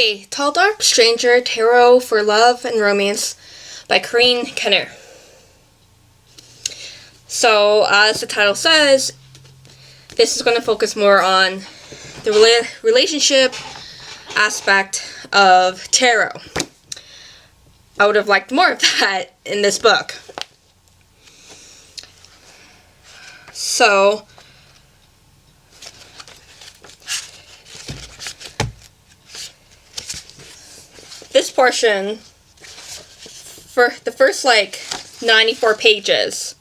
Okay, Tall Dark Stranger, Tarot for Love and Romance by Corinne Kenner. So, as the title says, this is going to focus more on the relationship aspect of tarot. I would have liked more of that in this book. So, this portion, for the first 94 pages,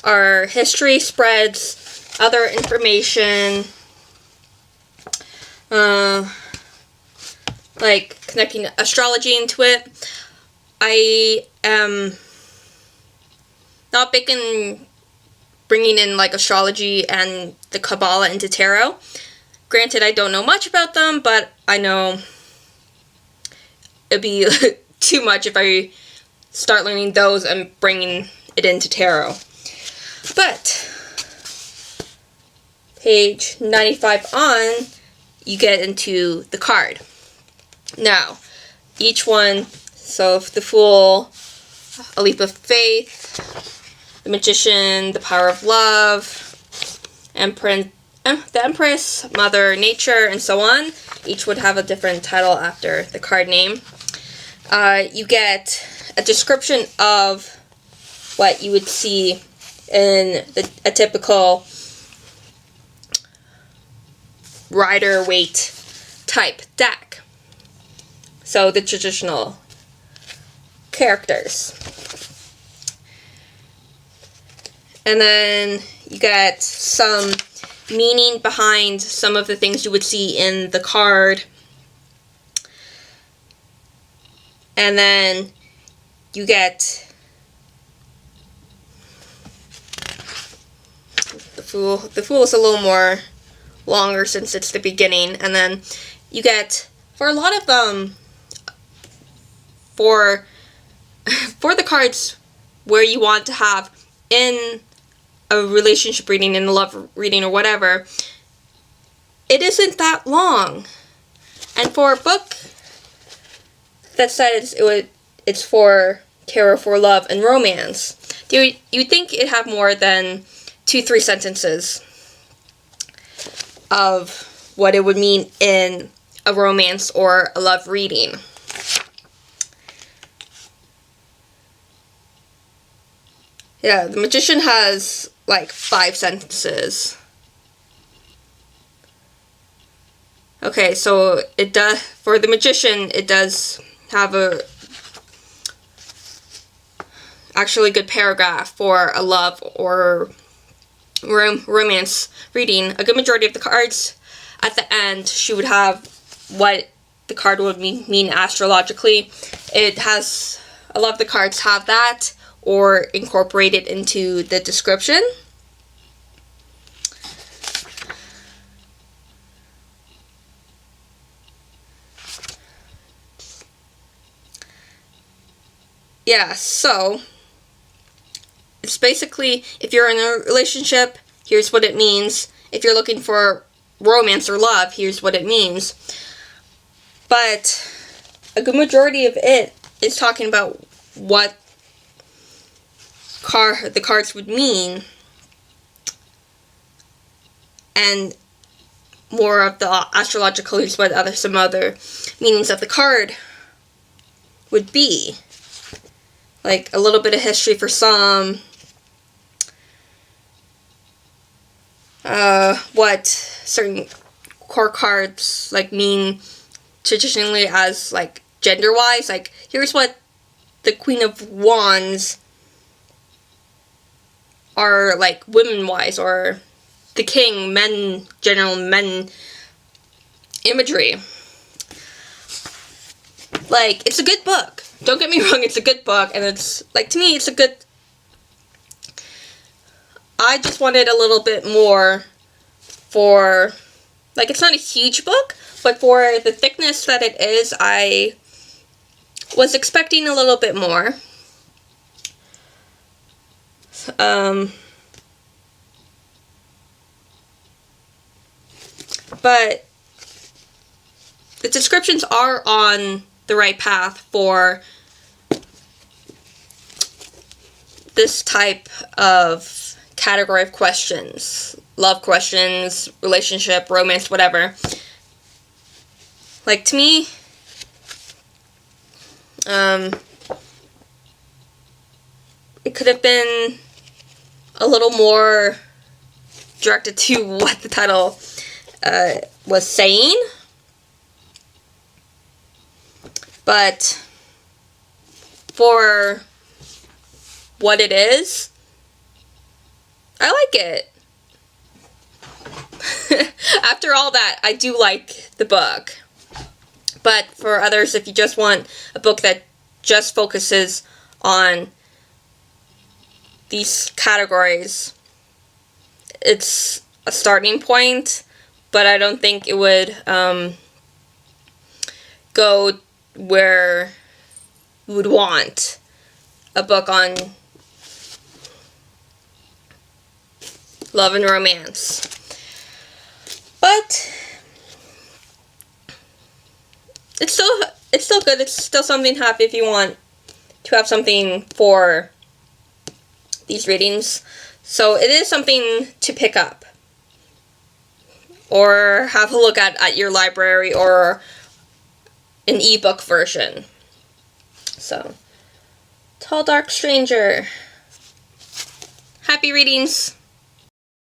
are history, spreads, other information, connecting astrology into it. I am not big in bringing in astrology and the Kabbalah into tarot. Granted, I don't know much about them, but I know it'd be too much if I start learning those and bringing it into tarot. But page 95 on, you get into the card. Now, each one, so the Fool, a Leap of Faith, the Magician, the Power of Love, the Empress, Mother Nature, and so on. Each would have a different title after the card name. You get a description of what you would see in a typical Rider-Waite type deck. So the traditional characters. And then you get some meaning behind some of the things you would see in the card. And then you get the Fool. The Fool is a little more longer since it's the beginning. And then you get, for a lot of them, for the cards where you want to have in a relationship reading, in a love reading, or whatever, it isn't that long. And for a book that says it's for tarot for love and romance, you'd think it'd have more than 2-3 sentences of what it would mean in a romance or a love reading. Yeah, the Magician has 5 sentences. Okay, so it does, for the Magician, it does have a actually good paragraph for a love or romance reading. A good majority of the cards at the end, she would have what the card would mean astrologically. It has, a lot of the cards have that or incorporate it into the description. Yeah, so it's basically, if you're in a relationship, here's what it means. If you're looking for romance or love, here's what it means. But a good majority of it is talking about what the cards would mean, and more of the astrological, here's what some other meanings of the card would be. Like a little bit of history for some, what certain core cards mean traditionally as gender wise. Here's what the Queen of Wands are women wise, or the King, men, general men imagery. It's a good book. Don't get me wrong, it's a good book, and it's, to me, it's a good... I just wanted a little bit more for... it's not a huge book, but for the thickness that it is, I was expecting a little bit more. But the descriptions are on the right path for this type of category of questions. Love questions, relationship, romance, whatever. Like, to me, it could have been a little more directed to what the title was saying. But for what it is, I like it. After all that, I do like the book. But for others, if you just want a book that just focuses on these categories, it's a starting point, but I don't think it would go where you would want a book on love and romance. But it's still good. It's still something happy if you want to have something for these readings. So it is something to pick up or have a look at your library or an ebook version. So, Tall Dark Stranger. Happy readings.